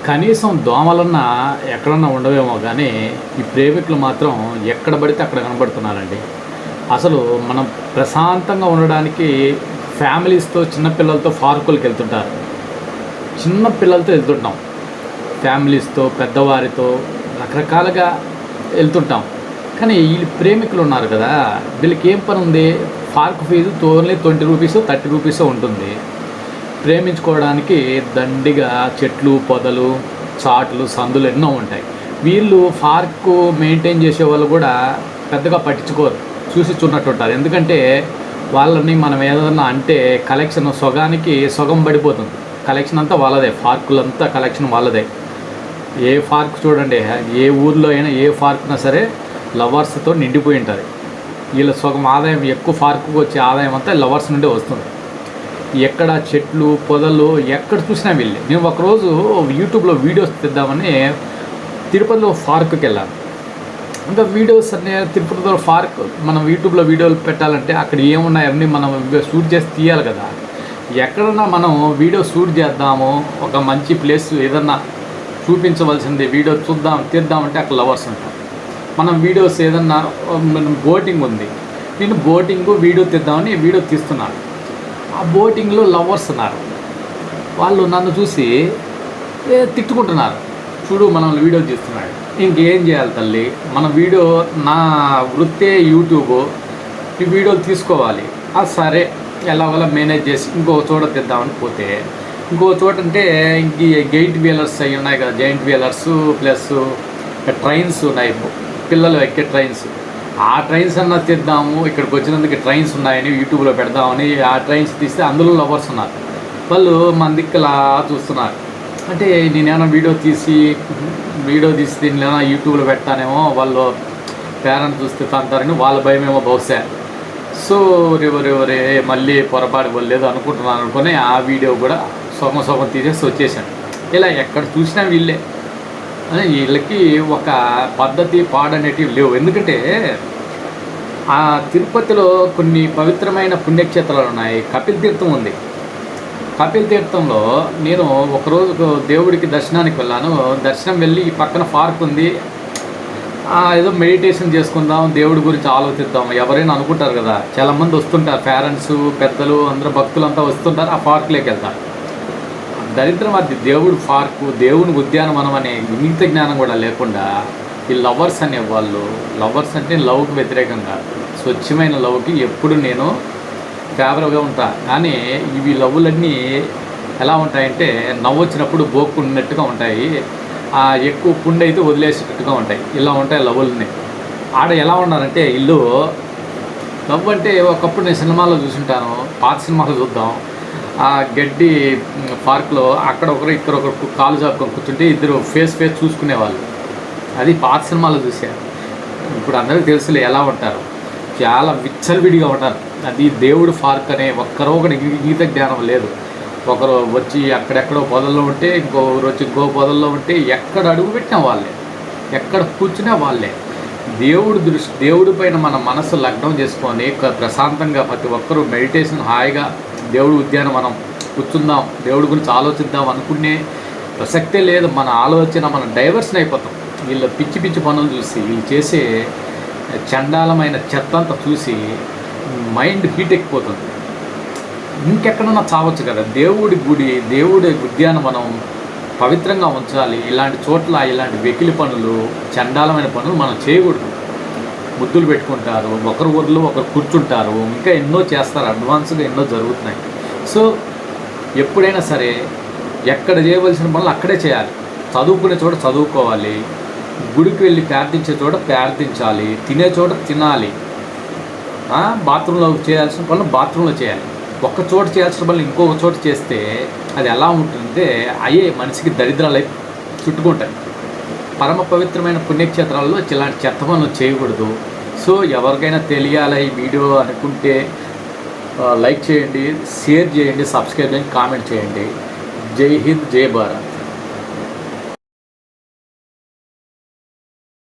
కనీసం దోమలన్నా ఎక్కడన్నా ఉండవేమో కానీ ఈ ప్రేమికులు మాత్రం ఎక్కడ పడితే అక్కడ కనబడుతున్నారండి. అసలు మనం ప్రశాంతంగా ఉండడానికి ఫ్యామిలీస్తో చిన్నపిల్లలతో పార్కులకు వెళ్తుంటారు. చిన్న పిల్లలతో వెళ్తుంటాం, ఫ్యామిలీస్తో పెద్దవారితో రకరకాలుగా వెళ్తుంటాం. కానీ వీళ్ళు ప్రేమికులు ఉన్నారు కదా, వీళ్ళకి ఏం పని ఉంది? Park fees only 20 rupees 30 rupees ఉంటుంది. ప్రేమించుకోవడానికి దండిగా చెట్లు పొదలు చాట్లు సందులు ఎన్నో ఉంటాయి. వీళ్ళు పార్కు మెయింటైన్ చేసే వాళ్ళు కూడా పెద్దగా పట్టించుకోరు, చూసి చూడనట్టుంటారు. ఎందుకంటే వాళ్ళని మనం ఏదన్నా అంటే కలెక్షన్ సొగానికి సొగం పడిపోతుంది. కలెక్షన్ అంతా వాళ్ళదే, పార్కులంతా కలెక్షన్ వాళ్ళదే. ఏ పార్క్ చూడండి, ఏ ఊర్లో అయినా ఏ పార్క్నా సరే లవర్స్తో నిండిపోయి ఉంటుంది. వీళ్ళ సగం ఆదాయం ఎక్కువ, పార్కుకి వచ్చే ఆదాయం అంతా లవర్స్ నుండే వస్తుంది. ఎక్కడ చెట్లు పొదలు ఎక్కడ చూసినా వీళ్ళే. నేను ఒకరోజు యూట్యూబ్లో వీడియోస్ తీద్దామని తిరుపతిలో పార్కుకి వెళ్ళాను. ఇంకా వీడియోస్ అన్నీ తిరుపతిలో పార్క్ మనం యూట్యూబ్లో వీడియోలు పెట్టాలంటే అక్కడ ఏమున్నాయి అవన్నీ మనం షూట్ చేసి తీయాలి కదా. ఎక్కడన్నా మనం వీడియో షూట్ చేద్దాము, ఒక మంచి ప్లేస్ ఏదన్నా చూపించవలసింది వీడియో తీద్దామంటే అక్కడ లవర్స్ ఉంటారు. మనం వీడియోస్ ఏదన్నా బోటింగ్ ఉంది, నేను బోటింగ్ వీడియో తీద్దామని వీడియో తీస్తున్నాను. ఆ బోటింగ్లో లవర్స్ ఉన్నారు. వాళ్ళు నన్ను చూసి తిట్టుకుంటున్నారు, చూడు మనల్ని వీడియో తీస్తున్నాడు. ఇంకేం చేయాలి తల్లి, మన వీడియో నా వృత్తే యూట్యూబ్, ఈ వీడియోలు తీసుకోవాలి. సరే ఎలాగోలా మేనేజ్ చేసి ఇంకో చోట తీద్దామని పోతే, ఇంకో చోట అంటే ఇంక గెయింట్ వీలర్స్ అవి ఉన్నాయి కదా, జైంట్ వీలర్స్ ప్లస్ ట్రైన్స్ ఉన్నాయి, పిల్లలు ఎక్కే ట్రైన్స్. ఆ ట్రైన్స్ అన్నా తీద్దాము, ఇక్కడికి వచ్చినందుకు ట్రైన్స్ ఉన్నాయని యూట్యూబ్లో పెడదామని ఆ ట్రైన్స్ తీస్తే అందులో లవర్స్ ఉన్నారు. వాళ్ళు మన దిక్కులా చూస్తున్నారు. అంటే నేనేమైనా వీడియో తీసి నేనేమైనా యూట్యూబ్లో పెడతానేమో, వాళ్ళు పేరెంట్స్ చూస్తే తంతారని వాళ్ళ భయమేమో బహుశా. సో రేవరే మళ్ళీ పొరపాటు పోలేదు అనుకుంటున్నాను అనుకుని ఆ వీడియో కూడా సొగం తీసేసి వచ్చేసాను. ఇలా ఎక్కడ చూసినా వీళ్ళే. వీళ్ళకి ఒక పద్ధతి పాడనేటివి లేవు. ఎందుకంటే ఆ తిరుపతిలో కొన్ని పవిత్రమైన పుణ్యక్షేత్రాలు ఉన్నాయి. కపిల్ తీర్థం ఉంది. కపిల్ తీర్థంలో నేను ఒకరోజు దేవుడికి దర్శనానికి వెళ్ళాను. దర్శనం వెళ్ళి ఈ పక్కన పార్క్ ఉంది, ఏదో మెడిటేషన్ చేసుకుందాం, దేవుడి గురించి ఆలోచిద్దాం ఎవరైనా అనుకుంటారు కదా. చాలామంది వస్తుంటారు, పేరెంట్స్ పెద్దలు అందరూ భక్తులంతా వస్తుంటారు, ఆ పార్కులోకి వెళ్తారు. దరిద్రం అది, దేవుడు పార్కు, దేవుని ఉద్యానవనం అనే ఇంగిత జ్ఞానం కూడా లేకుండా ఈ లవర్స్ అనేవాళ్ళు, లవర్స్ అంటే లవ్కి వ్యతిరేకంగా, స్వచ్ఛమైన లవ్కి ఎప్పుడు నేను ఫేవర్గా ఉంటా. కానీ ఇవి లవ్వులన్నీ ఎలా ఉంటాయంటే నవ్వు వచ్చినప్పుడు బోక్కున్నట్టుగా ఉంటాయి, ఎక్కువ పుండు అయితే వదిలేసేటట్టుగా ఉంటాయి. ఇలా ఉంటాయి లవ్వులని. ఆడ ఎలా ఉన్నారంటే ఇల్లు లవ్ అంటే ఒకప్పుడు నేను సినిమాలో చూసుంటాను, పాత సినిమాలు చూద్దాం, ఆ గడ్డి పార్క్లో అక్కడ ఒకరు ఇక్కడ ఒకరు కాలు చాపుకొని కూర్చుంటే ఇద్దరు ఫేస్ చూసుకునేవాళ్ళు. అది పాత సినిమాలో చూశారు. ఇప్పుడు అందరికీ తెలుసులే ఎలా ఉంటారు, చాలా విచ్చలవిడిగా ఉంటారు. అది దేవుడు పార్క్ అనే ఒక్కరో ఒకటి గీత జ్ఞానం లేదు. ఒకరు వచ్చి అక్కడెక్కడో పొదల్లో ఉంటే ఇంకొకరు వచ్చి ఇంకో పొదల్లో ఉంటే ఎక్కడ అడుగు పెట్టినా వాళ్ళే, ఎక్కడ కూర్చున్నా వాళ్ళే. దేవుడి పైన మన మనసు లగ్నం చేసుకొని ప్రశాంతంగా ప్రతి ఒక్కరూ మెడిటేషన్ హాయిగా దేవుడి ఉద్యానవనం కూర్చుందాం, దేవుడి గురించి ఆలోచిద్దాం అనుకునే ప్రసక్తే లేదు. మన ఆలోచన మనం డైవర్షన్ అయిపోతాం. వీళ్ళ పిచ్చి పనులు చూసి, వీళ్ళు చేసే చండాలమైన చెత్త అంతా చూసి మైండ్ హీట్ ఎక్కిపోతుంది. ఇంకెక్కడన్నా చావచ్చు కదా. దేవుడి గుడి, దేవుడి ఉద్యానవనం పవిత్రంగా ఉంచాలి. ఇలాంటి చోట్ల ఇలాంటి వెకిలి పనులు, చండాలమైన పనులు మనం చేయకూడదు. ముద్దులు పెట్టుకుంటారు, ఒకరు ఊర్లో ఒకరు కూర్చుంటారు, ఇంకా ఎన్నో చేస్తారు, అడ్వాన్స్గా ఎన్నో జరుగుతున్నాయి. సో ఎప్పుడైనా సరే ఎక్కడ చేయవలసిన పనులు అక్కడే చేయాలి. చదువుకునే చోట చదువుకోవాలి, గుడికి వెళ్ళి ప్రార్థించే చోట ప్రార్థించాలి, తినే చోట తినాలి, బాత్రూంలో చేయాల్సిన పనులు బాత్రూంలో చేయాలి. ఒక్క చోట చేయాల్సిన పనులు ఇంకొక చోట చేస్తే అది ఎలా ఉంటుందంటే అయ్యే మనిషికి దరిద్రాలు చుట్టుకుంటాయి. పరమ పవిత్రమైన పుణ్యక్షేత్రాల్లో ఇలాంటి చెత్త పనులు చేయకూడదు. సో ఎవరికైనా తెలియాలి ఈ వీడియో అనుకుంటే లైక్ చేయండి, షేర్ చేయండి, సబ్స్క్రైబ్ చేయండి, కామెంట్ చేయండి. జై హింద్, జై భారత్.